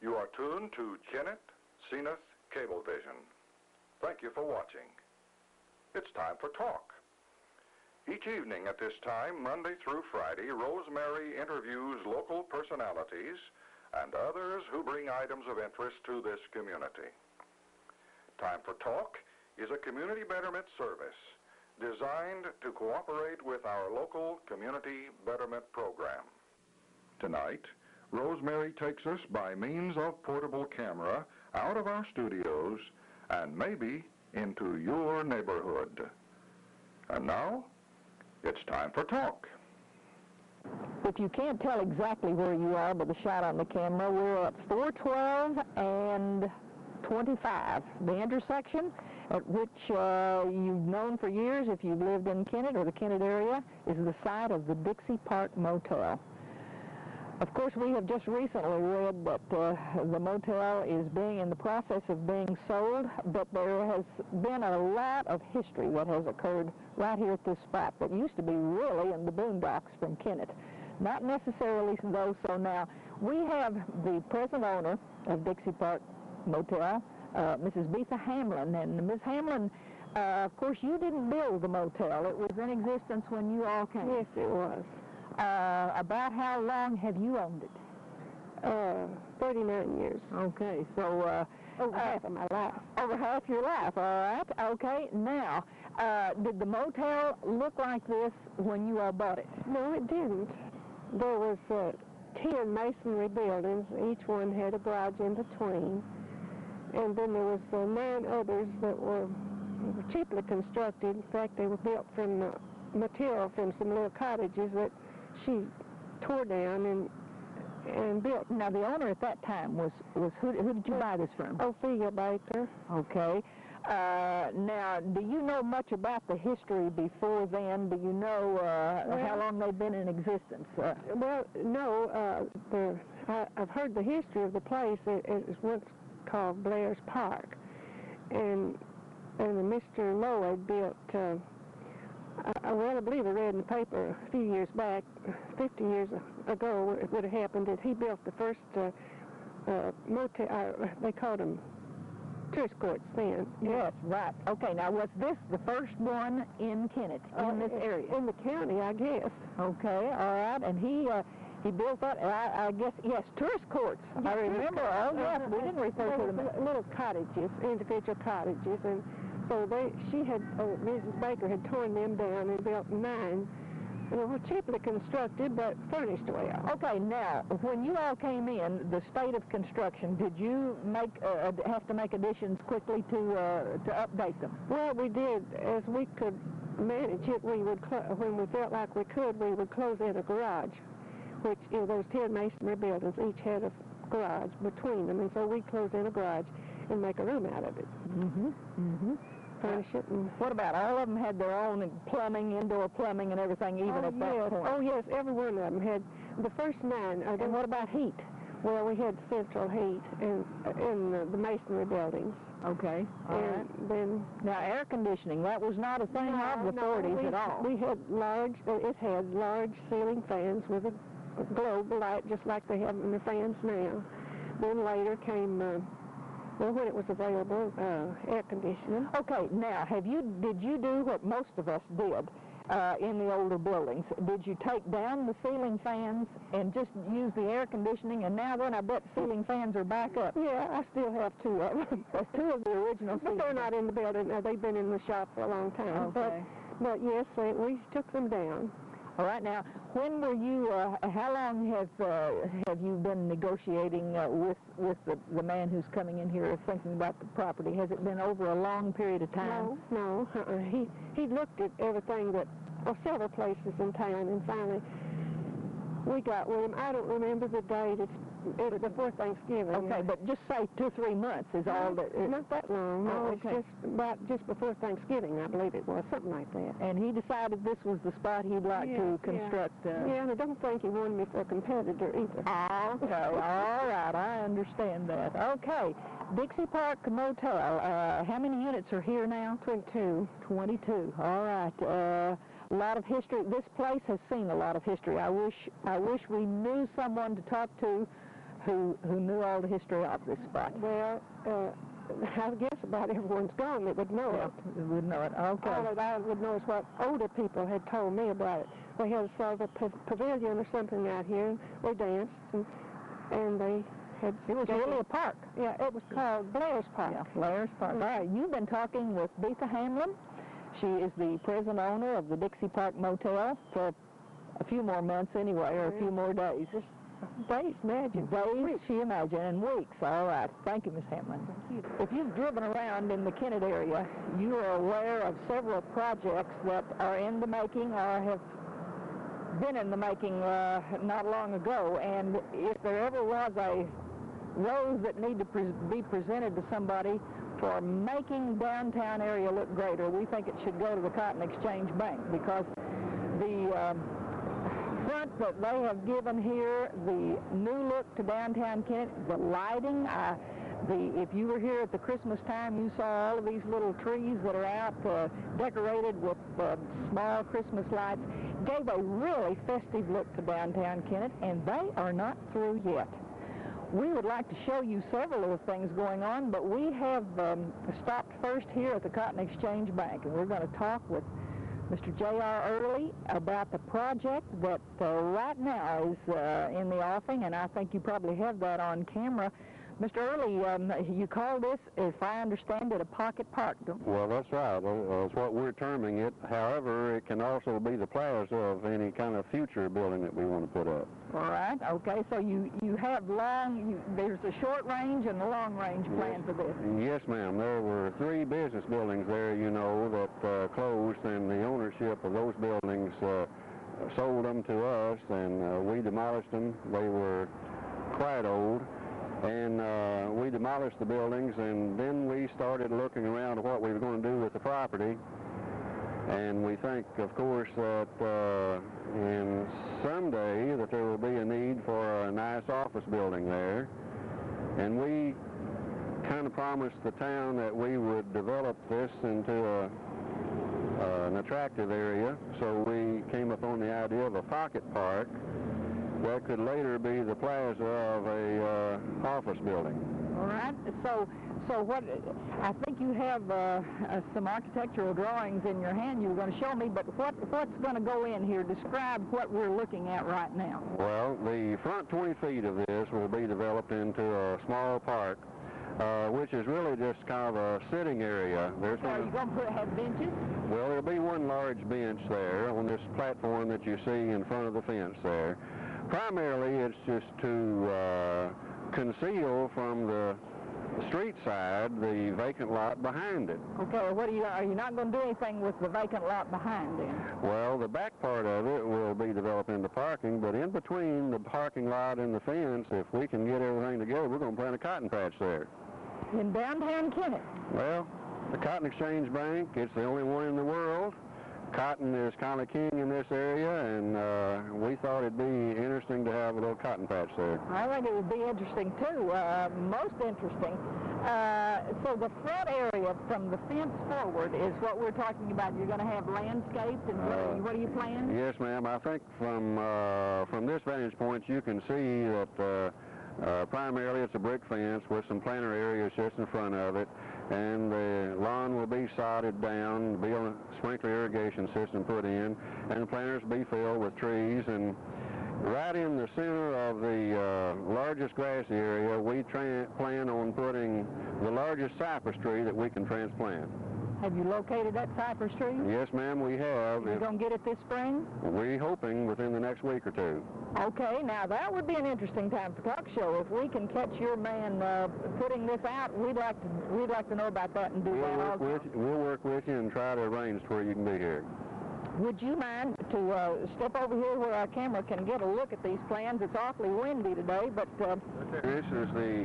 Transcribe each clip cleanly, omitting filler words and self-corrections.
You are tuned to Kennett Zenith Cablevision. Thank you for watching. It's time for talk. Each evening at this time, Monday through Friday, Rosemary interviews local personalities and others who bring items of interest to this community. Time for Talk is a community betterment service designed to cooperate with our local community betterment program. Tonight, Rosemary takes us by means of portable camera out of our studios and maybe into your neighborhood. And now, it's time for talk. If you can't tell exactly where you are by the shot on the camera, we're at 412 and 25, the intersection at which you've known for years, if you've lived in Kennett or the Kennett area, is the site of the Dixie Park Motel. Of course, we have just recently read that the motel is in the process of being sold, but there has been a lot of history that has occurred right here at this spot that used to be really in the boondocks from Kennett. Not necessarily though so now. We have the present owner of Dixie Park Motel, Mrs. Betha Hamlin. And Ms. Hamlin, of course, you didn't build the motel. It was in existence when you all came. Yes, it was. About how long have you owned it? 39 years. Okay, so over half of my life. Over half your life, all right. Okay, now, did the motel look like this when you all bought it? No, it didn't. There was 10 masonry buildings. Each one had a garage in between. And then there was 9 others that were cheaply constructed. In fact, they were built from material from some little cottages that she tore down and built. Now, the owner at that time was who did you buy this from? Ophelia Baker. Okay. Now, do you know much about the history before then? Do you know how long they've been in existence? Well, no. I've heard the history of the place. It was once called Blair's Park. And Mr. Lloyd built... well, I believe I read in the paper a few years back, 50 years ago, it would have happened that he built the first motel, they called them tourist courts then. Yes, right. Okay, now was this the first one in Kennett, in this area? In the county, I guess. Okay, all right, and he built that, I guess, yes, tourist courts. Yes, I remember, oh yes, we didn't refer to them. Little cottages, individual cottages, and so Mrs. Baker had torn them down and built 9. They were cheaply constructed, but furnished well. Okay, now, when you all came in, the state of construction, did you have to make additions quickly to update them? Well, we did. As we could manage it, we would, when we felt like we would close in a garage, which, those 10 masonry buildings each had a garage between them, and so we'd close in a garage and make a room out of it. Mm-hmm, mm-hmm. Furnish it. And what about all of them had their own plumbing, indoor plumbing and everything, even at that point? Oh, yes, every one of them had. The first 9. And what about heat? Well, we had central heat in the masonry buildings. Okay, all right. Then now, air conditioning, that was not a thing of the authorities at all. We had it had large ceiling fans with a globe light, just like they have in the fans now. Then later came... well, when it was available, air conditioning. Okay, now, did you do what most of us did in the older buildings? Did you take down the ceiling fans and just use the air conditioning, and now then I bet ceiling fans are back up? Yeah, I still have 2 of them. That's 2 of the original But they're not in the building. They've been in the shop for a long time. Okay. But yes, we took them down. All right, now, when were you, how long have you been negotiating with the man who's coming in here thinking about the property? Has it been over a long period of time? No. He looked at everything several places in town, and finally we got with him. I don't remember the date. It's before Thanksgiving. Okay, but just say 2 or 3 months is all that... Not that long. No, okay. It's just before Thanksgiving, I believe it was, something like that. And he decided this was the spot he'd like to construct... Yeah, and I don't think he wanted me for a competitor either. Okay, all right, I understand that. Okay, Dixie Park Motel, how many units are here now? 22. 22, all right. A lot of history. This place has seen a lot of history. I wish we knew someone to talk to who knew all the history of this spot? Well, I guess about everyone's gone that would know it. Would know it. Okay. All that I would know is what older people had told me about it. We had sort of a pavilion or something out here, and we danced, and they had... It was really a park. Yeah, it was called Blair's Park. Yeah, Blair's Park. All right, you've been talking with Betha Hamlin. She is the present owner of the Dixie Park Motel for a few more months anyway, or a few more days. Days, imagine. Days, she imagined, and weeks. All right. Thank you, Miss Hamlin. Thank you. If you've driven around in the Kennett area, you are aware of several projects that are in the making or have been in the making not long ago. And if there ever was a rose that needed to be presented to somebody for making downtown area look greater, we think it should go to the Cotton Exchange Bank, because the front that they have given here, the new look to downtown Kennett, the lighting, if you were here at the Christmas time, you saw all of these little trees that are out decorated with small Christmas lights, gave a really festive look to downtown Kennett, and they are not through yet. We would like to show you several of the things going on, but we have stopped first here at the Cotton Exchange Bank, and we're going to talk with Mr. J.R. Early about the project that right now is in the offing, and I think you probably have that on camera. Mr. Early, you call this, if I understand it, a pocket park. Well, that's right. That's what we're terming it. However, it can also be the plaza of any kind of future building that we want to put up. All right. Okay. So you have there's a short range and a long range plan for this. Yes, ma'am. There were 3 business buildings there, you know, that closed, and the ownership of those buildings sold them to us, and we demolished them. They were quite old. And we demolished the buildings, and then we started looking around at what we were going to do with the property. And we think, of course, that in someday that there will be a need for a nice office building there. And we kind of promised the town that we would develop this into an attractive area. So we came upon the idea of a pocket park that could later be the plaza of a office building. All right. So what, I think you have some architectural drawings in your hand you were going to show me, but what's going to go in here? Describe what we're looking at right now. Well, the front 20 feet of this will be developed into a small park, which is really just kind of a sitting area. Are you going to have benches? Well, there'll be one large bench there on this platform that you see in front of the fence there. Primarily, it's just to conceal from the street side the vacant lot behind it. Okay, are you not going to do anything with the vacant lot behind then? Well, the back part of it will be developed into parking, but in between the parking lot and the fence, if we can get everything together, we're going to plant a cotton patch there. In downtown Kennett? Well, the Cotton Exchange Bank, it's the only one in the world. Cotton is kind of king in this area, and we thought it'd be interesting to have a little cotton patch there. I think it would be interesting too, most interesting. So the front area from the fence forward is what we're talking about. You're going to have landscaped, and what are you planning? Yes, ma'am. I think from this vantage point you can see that primarily it's a brick fence with some planter areas just in front of it, and the lawn will be sodded down, be a sprinkler irrigation system put in, and the planters will be filled with trees. And right in the center of the largest grassy area, we plan on putting the largest cypress tree that we can transplant. Have you located that cypress tree? Yes, ma'am, we have. You're going to get it this spring? We're hoping within the next week or two. Okay, now that would be an interesting time for talk show. If we can catch your man putting this out, we'd like to know about that and do that also. We'll work with you and try to arrange where you can be here. Would you mind to step over here where our camera can get a look at these plans? It's awfully windy today, but... This is the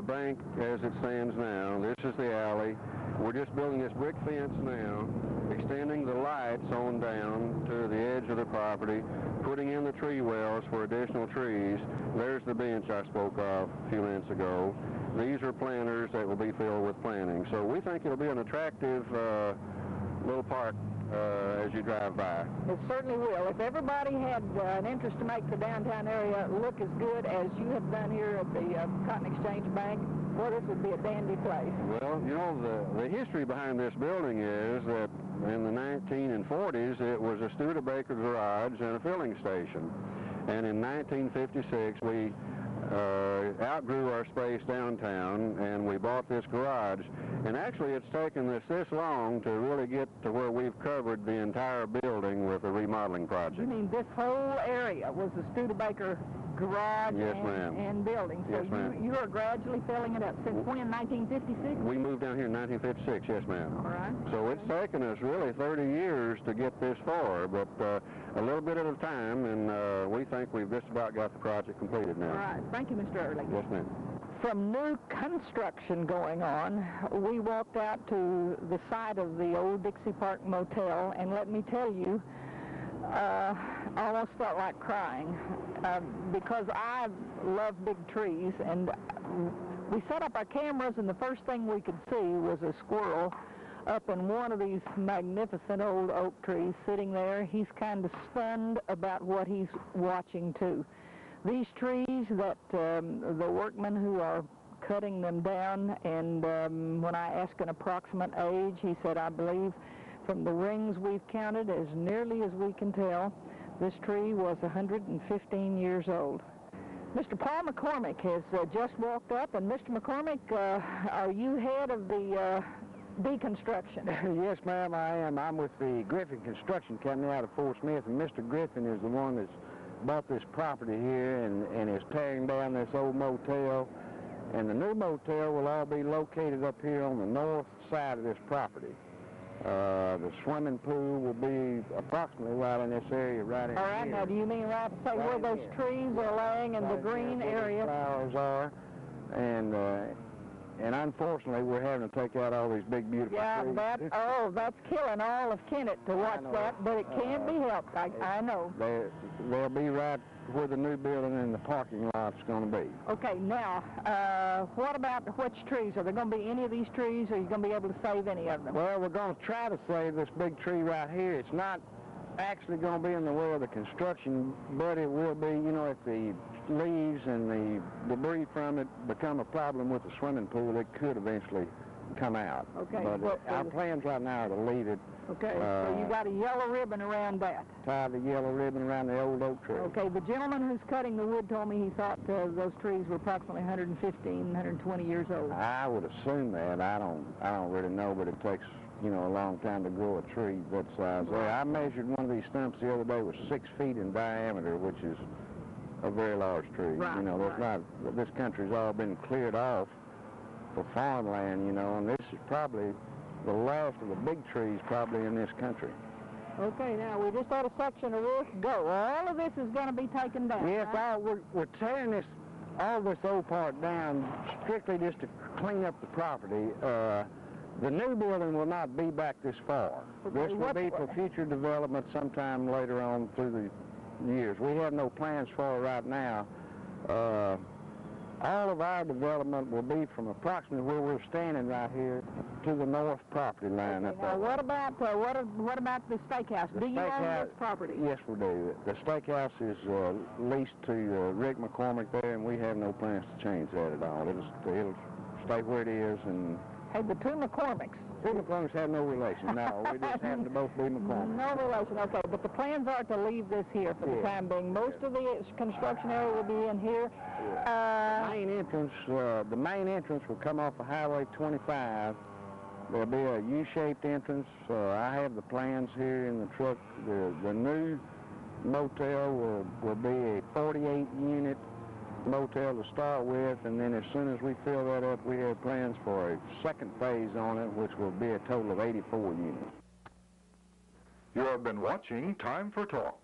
bank as it stands now. This is the alley. We're just building this brick fence now, extending the lights on down to the edge of the property, putting in the tree wells for additional trees. There's the bench I spoke of a few minutes ago. These are planters that will be filled with planting. So we think it'll be an attractive little park as you drive by. It certainly will. If everybody had an interest to make the downtown area look as good as you have done here at the Cotton Exchange Bank, well, this would be a dandy place. Well, you know, the history behind this building is that in the 1940s, it was a Studebaker garage and a filling station. And in 1956, we outgrew our space downtown, and we bought this garage. And actually, it's taken us this long to really get to where we've covered the entire building with a remodeling project. You mean this whole area was the Studebaker garage Yes, ma'am. and building? So Yes, ma'am. you are gradually filling it up. Since when, 1956? We moved down here in 1956, yes, ma'am. All right. So it's taken us really 30 years to get this far, but a little bit at a time, and we think we've just about got the project completed now. All right. Thank you, Mr. Early. Yes, ma'am. From new construction going on, we walked out to the side of the old Dixie Park Motel, and let me tell you, I almost felt like crying because I love big trees, and we set up our cameras, and the first thing we could see was a squirrel up in one of these magnificent old oak trees sitting there. He's kind of stunned about what he's watching too. These trees that the workmen who are cutting them down, and when I asked an approximate age, he said, I believe from the rings we've counted, as nearly as we can tell, this tree was 115 years old. Mr. Paul McCormick has just walked up, and Mr. McCormick, are you head of the deconstruction? Yes, ma'am, I am. I'm with the Griffin Construction Company out of Fort Smith, and Mr. Griffin is the one that's bought this property here and is tearing down this old motel. And the new motel will all be located up here on the north side of this property. The swimming pool will be approximately right in this area, right in here. All right, now do you mean right Right where in those here. trees are laying in the Right green there where the area? flowers are, and unfortunately we're having to take out all these big beautiful Yeah, trees. that's killing all of Kennett to watch know. that, but it can be helped. I know. They'll be right where the new building and the parking lot's going to be. Okay, now, what about which trees? Are there going to be any of these trees, or are you going to be able to save any of them? Well, we're going to try to save this big tree right here. It's not actually going to be in the way of the construction, but it will be, you know, if the leaves and the debris from it become a problem with the swimming pool, it could eventually come out. Okay, But well, our plans right now are to leave it. Okay, so you got a yellow ribbon around that. Tie the yellow ribbon around the old oak tree. Okay, the gentleman who's cutting the wood told me he thought those trees were approximately 115, 120 years old. I would assume that. I don't really know, but it takes, you know, a long time to grow a tree that size. I measured one of these stumps the other day. It was 6 feet in diameter, which is a very large tree. Right, you know, this country's all been cleared off for farmland, you know, and this is probably the last of the big trees probably in this country. Okay, now we just had a section of roof go. All of this is going to be taken down. Yes, right? we're tearing all this old part down strictly just to clean up the property. The new building will not be back this far. Okay, This will be for future development sometime later on through the years. We have no plans for it right now. All of our development will be from approximately where we're standing right here to the north property line. Okay, now what about the steakhouse? Do you own this property? Yes, we do. The steakhouse is leased to Rick McCormick there, and we have no plans to change that at all. It'll stay where it is. And Hey, the two McCormicks. two McCormicks have no relation. No, we just happen to both be McCormick. No relation. Okay, but the plans are to leave this here for the time being. Most of the construction area will be in here. The main entrance will come off of Highway 25. There'll be a U-shaped entrance. I have the plans here in the truck. The new motel will be a 48-unit motel to start with, and then as soon as we fill that up, we have plans for a second phase on it, which will be a total of 84 units. You have been watching Time for Talk.